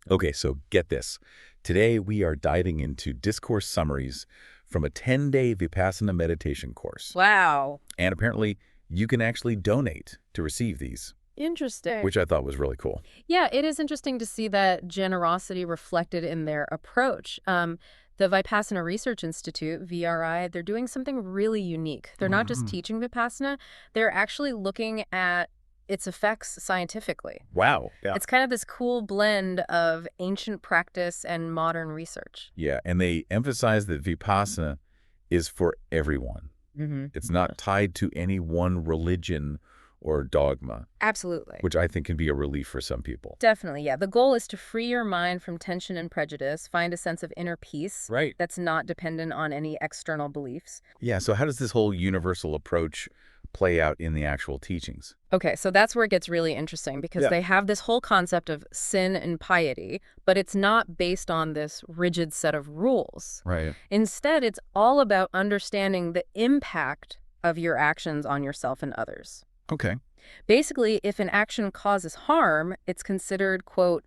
Okay, so get this. Today we are diving into discourse summaries from a 10-day Vipassana meditation course. Wow. And apparently you can actually donate to receive these, Interesting. which I thought was really cool. Yeah, it is interesting to see that generosity reflected in their approach. The Vipassana Research Institute, VRI, they're doing something really unique. They're not just Mhm. teaching Vipassana, they're actually looking at its effects scientifically. Wow. Yeah. It's kind of this cool blend of ancient practice and modern research. Yeah, and they emphasize that Vipassana is for everyone. Mm-hmm. It's not tied to any one religion or dogma, Absolutely. which I think can be a relief for some people. Definitely, yeah. The goal is to free your mind from tension and prejudice, find a sense of inner peace Right. that's not dependent on any external beliefs. Yeah, so how does this whole universal approach play out in the actual teachings? Okay, so that's where it gets really interesting because Yeah. they have this whole concept of sin and piety, but it's not based on this rigid set of rules. Right. Instead, it's all about understanding the impact of your actions on yourself and others. Okay. Basically, if an action causes harm, it's considered, quote,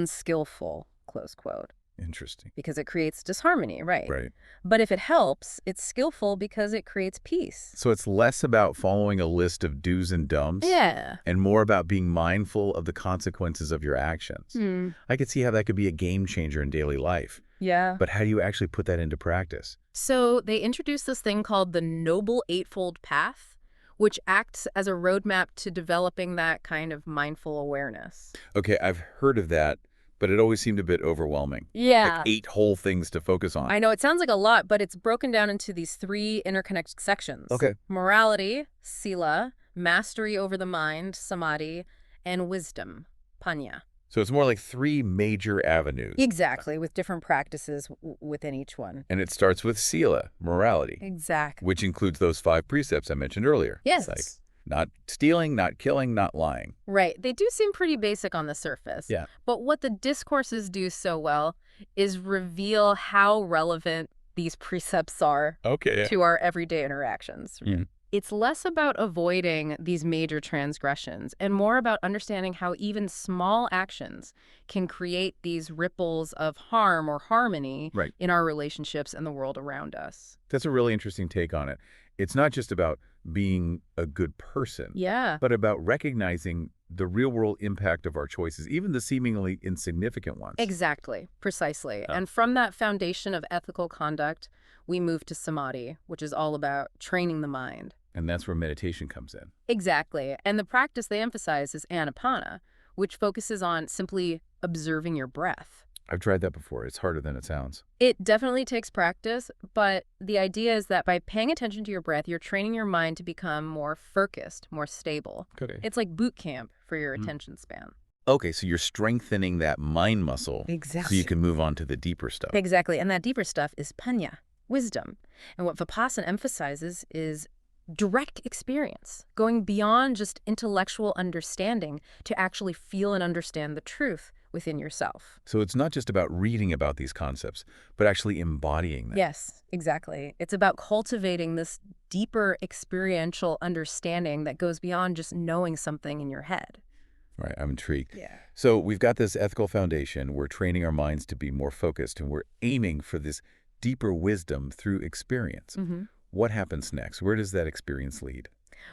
unskillful, close quote, Interesting. because it creates disharmony, right? Right. But if it helps, it's skillful because it creates peace. So it's less about following a list of do's and don'ts Yeah. and more about being mindful of the consequences of your actions. I could see how that could be a game changer in daily life. Yeah. But how do you actually put that into practice? So they introduced this thing called the Noble Eightfold Path, which acts as a roadmap to developing that kind of mindful awareness. Okay, I've heard of that, but it always seemed a bit overwhelming. Yeah. Like 8 whole things to focus on. I know it sounds like a lot, but it's broken down into these 3 interconnected sections. Okay. Morality, sila, mastery over the mind, samadhi, and wisdom, panya. So it's more like 3 major avenues. Exactly, with different practices within each one. And it starts with sila, morality, Exactly. which includes those 5 precepts I mentioned earlier. Yes. It's like not stealing, not killing, not lying. Right. They do seem pretty basic on the surface. Yeah. But what the discourses do so well is reveal how relevant these precepts are Okay. to our everyday interactions. Mhm. It's less about avoiding these major transgressions and more about understanding how even small actions can create these ripples of harm or harmony Right. in our relationships and the world around us. That's a really interesting take on it. It's not just about being a good person, Yeah. but about recognizing the real-world impact of our choices, even the seemingly insignificant ones. Exactly. Precisely. Oh. And from that foundation of ethical conduct, we move to Somati, which is all about training the mind. And that's where meditation comes in. Exactly. And the practice they emphasize is Anapana, which focuses on simply observing your breath. I've tried that before. It's harder than it sounds. It definitely takes practice, but the idea is that by paying attention to your breath, you're training your mind to become more focused, more stable. Okay. It's like boot camp for your attention span. Okay, so you're strengthening that mind muscle so you can move on to the deeper stuff. Exactly. And that deeper stuff is panya, wisdom. And what Vipassana emphasizes is direct experience, going beyond just intellectual understanding to actually feel and understand the truth within yourself. So it's not just about reading about these concepts, but actually embodying them. Yes, exactly. It's about cultivating this deeper experiential understanding that goes beyond just knowing something in your head. Right, I'm intrigued. Yeah. So we've got this ethical foundation. We're training our minds to be more focused, and we're aiming for this deeper wisdom through experience. What happens next? Where does that experience lead?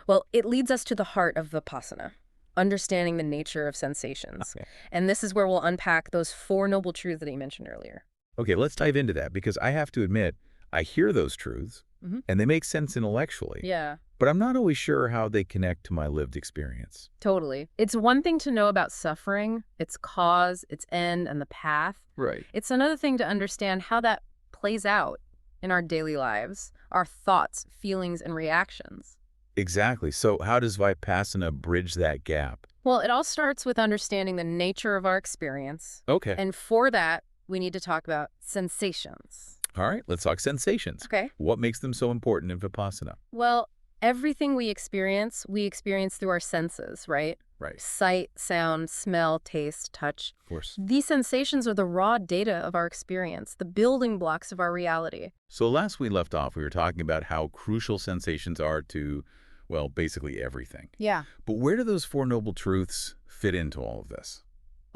Well, it leads us to the heart of Vipassana, understanding the nature of sensations. Okay. And this is where we'll unpack those 4 noble truths that you mentioned earlier. Okay, let's dive into that, because I have to admit, I hear those truths, and they make sense intellectually. Yeah. But I'm not always sure how they connect to my lived experience. Totally. It's one thing to know about suffering, its cause, its end, and the path. Right. It's another thing to understand how that plays out in our daily lives, our thoughts, feelings, and reactions. Exactly. So how does Vipassana bridge that gap? Well, it all starts with understanding the nature of our experience. Okay. And for that, we need to talk about sensations. All right, let's talk sensations. Okay. What makes them so important in Vipassana? Well, everything we experience through our senses, right? Right. Sight, sound, smell, taste, touch. Of course. These sensations are the raw data of our experience, the building blocks of our reality. So last we left off, we were talking about how crucial sensations are to, well, basically everything. Yeah. But where do those 4 noble truths fit into all of this?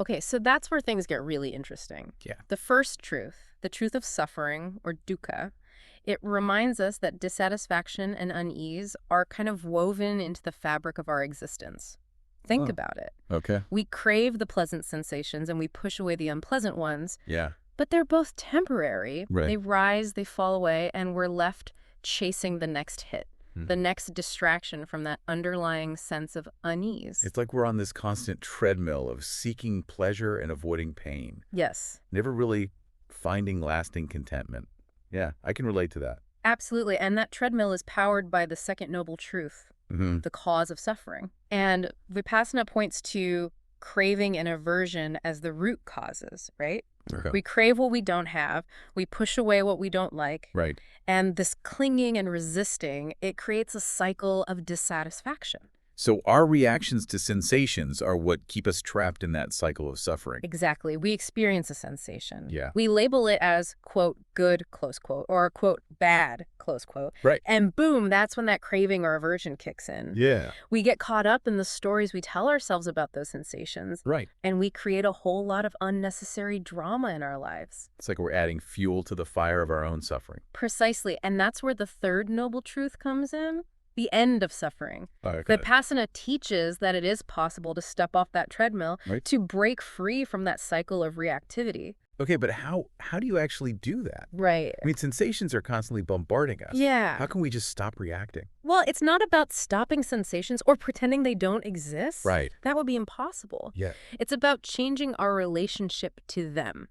Okay, so that's where things get really interesting. Yeah. The first truth, the truth of suffering, or dukkha, it reminds us that dissatisfaction and unease are kind of woven into the fabric of our existence. Think about it. Okay. We crave the pleasant sensations and we push away the unpleasant ones, Yeah. but they're both temporary. Right. They rise, they fall away, and we're left chasing the next hit, the next distraction from that underlying sense of unease. It's like we're on this constant treadmill of seeking pleasure and avoiding pain, Yes. never really finding lasting contentment. Yeah, I can relate to that. Absolutely. And that treadmill is powered by the second noble truth, the cause of suffering. And Vipassana points to craving and aversion as the root causes, right? Okay. We crave what we don't have. We push away what we don't like. Right. And this clinging and resisting, it creates a cycle of dissatisfaction. So our reactions to sensations are what keep us trapped in that cycle of suffering. Exactly. We experience a sensation. Yeah. We label it as, quote, good, close quote, or, quote, bad, close quote. Right. And boom, that's when that craving or aversion kicks in. Yeah. We get caught up in the stories we tell ourselves about those sensations. Right. And we create a whole lot of unnecessary drama in our lives. It's like we're adding fuel to the fire of our own suffering. Precisely. And that's where the third noble truth comes in. The end of suffering. Okay. Vipassana teaches that it is possible to step off that treadmill, Right. to break free from that cycle of reactivity. Okay, but how do you actually do that? Right. I mean, sensations are constantly bombarding us. Yeah. How can we just stop reacting? Well, it's not about stopping sensations or pretending they don't exist. Right. That would be impossible. Yeah. It's about changing our relationship to them.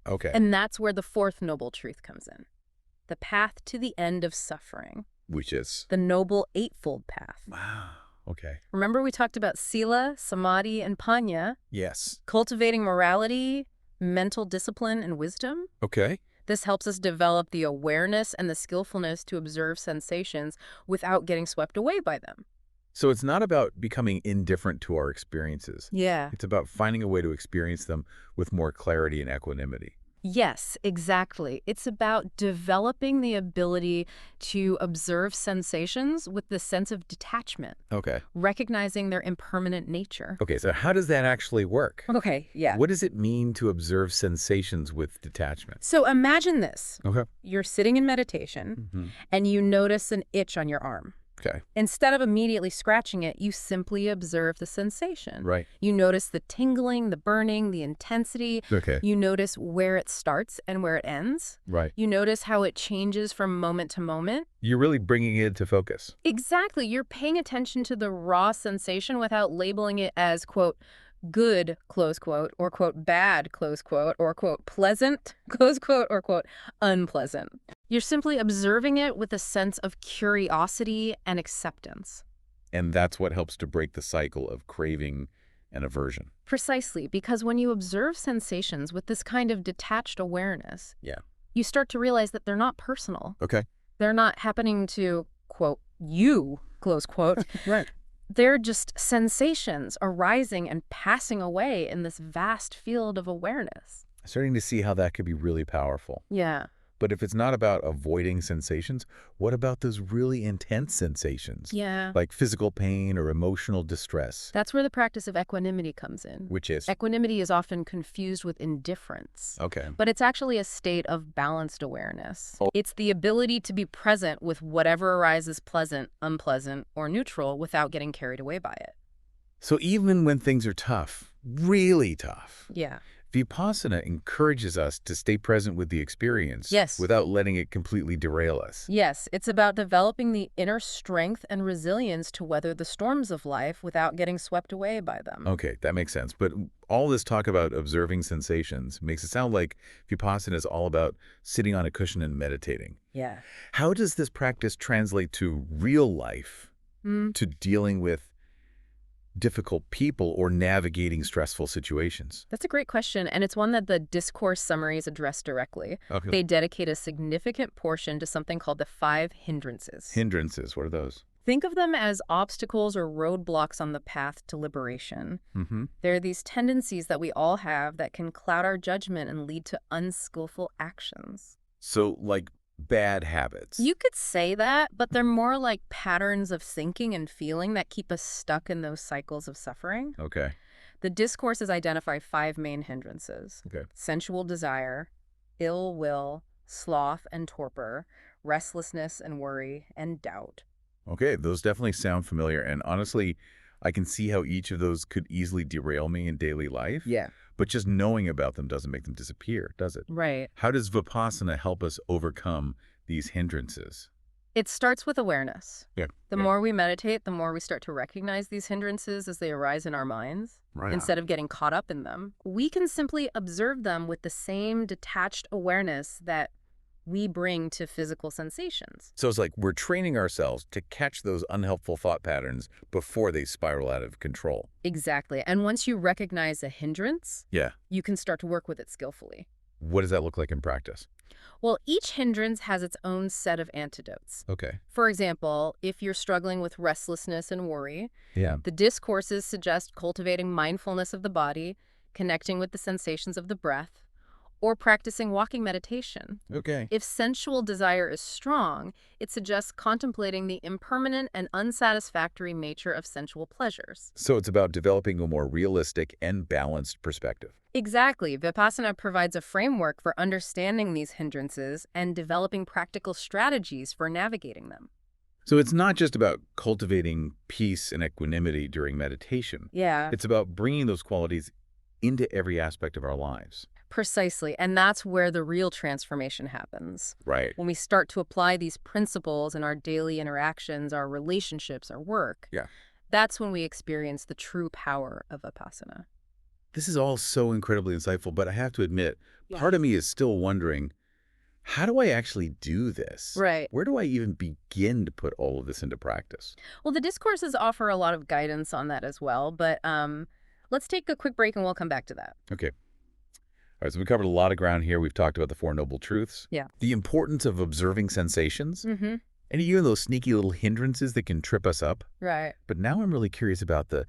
Okay. And that's where the fourth noble truth comes in. The path to the end of suffering. Which is? The noble eightfold path. Wow. Okay. Remember we talked about sila, samadhi, and panya, Yes. cultivating morality, mental discipline, and wisdom? Okay. This helps us develop the awareness and the skillfulness to observe sensations without getting swept away by them. So it's not about becoming indifferent to our experiences. Yeah. It's about finding a way to experience them with more clarity and equanimity. Yes, exactly. It's about developing the ability to observe sensations with the sense of detachment, Okay. recognizing their impermanent nature. Okay, so how does that actually work? Okay, yeah. What does it mean to observe sensations with detachment? So imagine this. Okay. You're sitting in meditation and you notice an itch on your arm. Okay. Instead of immediately scratching it, you simply observe the sensation. Right. You notice the tingling, the burning, the intensity. Okay. You notice where it starts and where it ends. Right. You notice how it changes from moment to moment. You're really bringing it into focus. Exactly. You're paying attention to the raw sensation without labeling it as, quote, good, close quote, or, quote, bad, close quote, or, quote, pleasant, close quote, or, quote, unpleasant. You're simply observing it with a sense of curiosity and acceptance. And that's what helps to break the cycle of craving and aversion. Precisely, because when you observe sensations with this kind of detached awareness, Yeah. you start to realize that they're not personal. Okay. They're not happening to, quote, you, close quote. Right. They're just sensations arising and passing away in this vast field of awareness. Starting to see how that could be really powerful. Yeah. But if it's not about avoiding sensations, what about those really intense sensations? Yeah. Like physical pain or emotional distress, That's where the practice of equanimity comes in. which is? Equanimity is often confused with indifference. Okay. But it's actually a state of balanced awareness. Oh. It's the ability to be present with whatever arises pleasant, unpleasant, or neutral without getting carried away by it. So even when things are tough, really tough, Yeah. Vipassana encourages us to stay present with the experience Yes. without letting it completely derail us. Yes, it's about developing the inner strength and resilience to weather the storms of life without getting swept away by them. Okay, that makes sense. But all this talk about observing sensations makes it sound like Vipassana is all about sitting on a cushion and meditating. Yeah. How does this practice translate to real life, to dealing with difficult people or navigating stressful situations? That's a great question, and it's one that the discourse summaries address directly. Okay. They dedicate a significant portion to something called the 5 hindrances. Hindrances, what are those? Think of them as obstacles or roadblocks on the path to liberation. Mm-hmm. They're these tendencies that we all have that can cloud our judgment and lead to unskillful actions. So, like bad habits. You could say that, but they're more like patterns of thinking and feeling that keep us stuck in those cycles of suffering. Okay. The Discourses identify 5 main hindrances: Okay. sensual desire, ill will, sloth and torpor, restlessness and worry, and doubt. Okay, those definitely sound familiar. And honestly, I can see how each of those could easily derail me in daily life. Yeah. But just knowing about them doesn't make them disappear, does it? Right. How does Vipassana help us overcome these hindrances? It starts with awareness. Yeah. The more we meditate, the more we start to recognize these hindrances as they arise in our minds. Right. Instead of getting caught up in them, we can simply observe them with the same detached awareness that we bring to physical sensations. So it's like we're training ourselves to catch those unhelpful thought patterns before they spiral out of control. Exactly. And once you recognize a hindrance, Yeah. you can start to work with it skillfully. What does that look like in practice? Well, each hindrance has its own set of antidotes. Okay. For example, if you're struggling with restlessness and worry, Yeah. the Discourses suggest cultivating mindfulness of the body, connecting with the sensations of the breath, or practicing walking meditation. Okay. If sensual desire is strong, it suggests contemplating the impermanent and unsatisfactory nature of sensual pleasures. So it's about developing a more realistic and balanced perspective. Exactly. Vipassana provides a framework for understanding these hindrances and developing practical strategies for navigating them. So it's not just about cultivating peace and equanimity during meditation. Yeah. It's about bringing those qualities into every aspect of our lives. Precisely. And that's where the real transformation happens. Right. When we start to apply these principles in our daily interactions, our relationships, our work, Yeah. that's when we experience the true power of Vipassana. This is all so incredibly insightful, but I have to admit, part of me is still wondering, how do I actually do this? Right. Where do I even begin to put all of this into practice? Well, the Discourses offer a lot of guidance on that as well, but let's take a quick break and we'll come back to that. Okay. All right, so we covered a lot of ground here. We've talked about the Four Noble Truths. Yeah. The importance of observing sensations. Mm-hmm. And even those sneaky little hindrances that can trip us up. Right. But now I'm really curious about the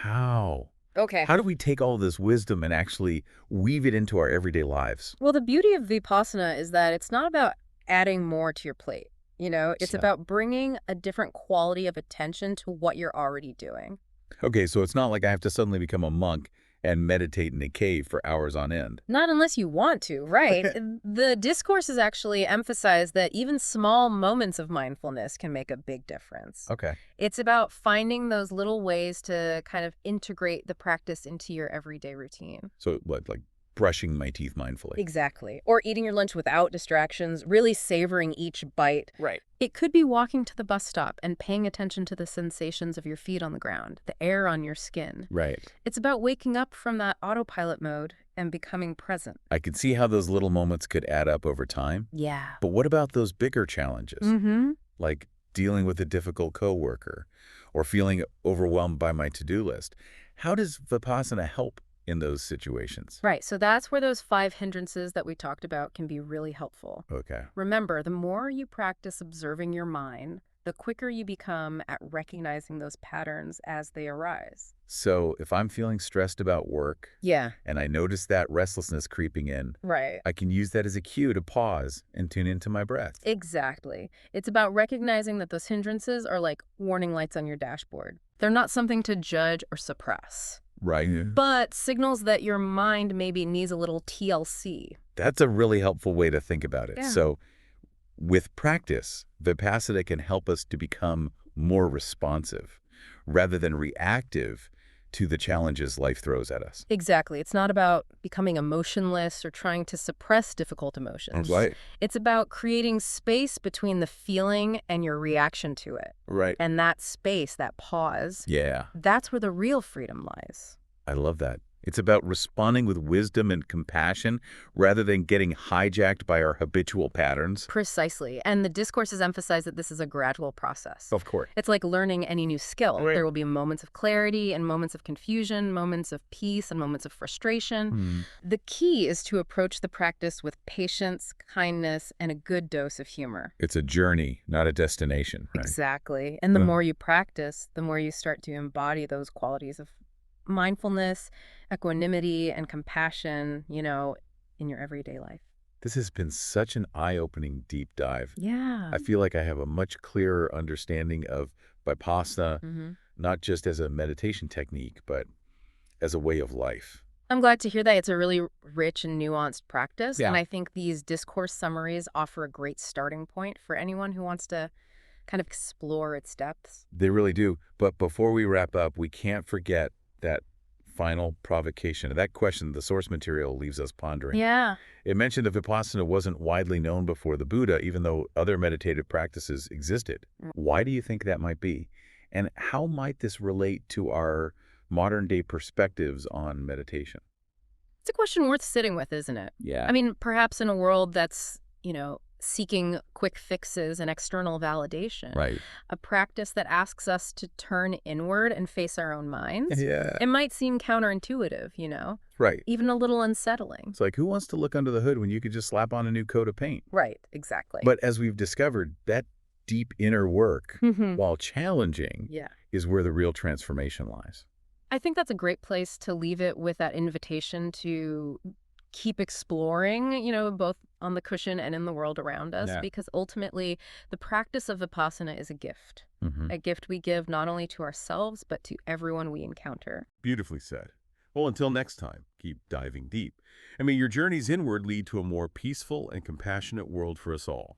how. Okay. How do we take all this wisdom and actually weave it into our everyday lives? Well, the beauty of Vipassana is that it's not about adding more to your plate. It's Yeah. about bringing a different quality of attention to what you're already doing. Okay, so it's not like I have to suddenly become a monk and meditate in a cave for hours on end. Not unless you want to, right? The Discourses actually emphasize that even small moments of mindfulness can make a big difference. Okay. It's about finding those little ways to kind of integrate the practice into your everyday routine. So what, like brushing my teeth mindfully? Exactly. Or eating your lunch without distractions, really savoring each bite. Right. It could be walking to the bus stop and paying attention to the sensations of your feet on the ground, the air on your skin. Right. It's about waking up from that autopilot mode and becoming present. I could see how those little moments could add up over time. Yeah. But what about those bigger challenges? Mm-hmm. Like dealing with a difficult coworker or feeling overwhelmed by my to-do list? How does Vipassana help in those situations? Right. So that's where those 5 hindrances that we talked about can be really helpful. Okay. Remember, the more you practice observing your mind, the quicker you become at recognizing those patterns as they arise. So if I'm feeling stressed about work Yeah. and I notice that restlessness creeping in, Right. I can use that as a cue to pause and tune into my breath. Exactly. It's about recognizing that those hindrances are like warning lights on your dashboard. They're not something to judge or suppress, Right. but signals that your mind maybe needs a little TLC. That's a really helpful way to think about it. Yeah. So with practice, Vipassana can help us to become more responsive rather than reactive to the challenges life throws at us. Exactly. It's not about becoming emotionless or trying to suppress difficult emotions. Right. It's about creating space between the feeling and your reaction to it. Right. And that space, that pause, Yeah, that's where the real freedom lies. I love that. It's about responding with wisdom and compassion rather than getting hijacked by our habitual patterns. Precisely. And the Discourses emphasize that this is a gradual process. Of course. It's like learning any new skill. Right. There will be moments of clarity and moments of confusion, moments of peace and moments of frustration. The key is to approach the practice with patience, kindness, and a good dose of humor. It's a journey, not a destination. Right? Exactly. And the more you practice, the more you start to embody those qualities of mindfulness, equanimity, and compassion, in your everyday life. This has been such an eye-opening deep dive. Yeah. I feel like I have a much clearer understanding of Vipassana, Mm-hmm. not just as a meditation technique, but as a way of life. I'm glad to hear that. It's a really rich and nuanced practice, Yeah. and I think these discourse summaries offer a great starting point for anyone who wants to kind of explore its depths. They really do. But before we wrap up, we can't forget that final provocation. That question, the source material, leaves us pondering. Yeah. It mentioned that Vipassana wasn't widely known before the Buddha, even though other meditative practices existed. Why do you think that might be? And how might this relate to our modern-day perspectives on meditation? It's a question worth sitting with, isn't it? Yeah. I mean, perhaps in a world that's, seeking quick fixes and external validation, Right. a practice that asks us to turn inward and face our own minds, Yeah. it might seem counterintuitive, Right. even a little unsettling. It's like, who wants to look under the hood when you could just slap on a new coat of paint? Right, exactly. But as we've discovered, that deep inner work, Mhm. while challenging, Yeah. is where the real transformation lies. I think that's a great place to leave it with that invitation to keep exploring, both on the cushion and in the world around us, Yeah. because ultimately the practice of Vipassana is a gift. Mm-hmm. A gift we give not only to ourselves, but to everyone we encounter. Beautifully said. Well, until next time, keep diving deep. Your journeys inward lead to a more peaceful and compassionate world for us all.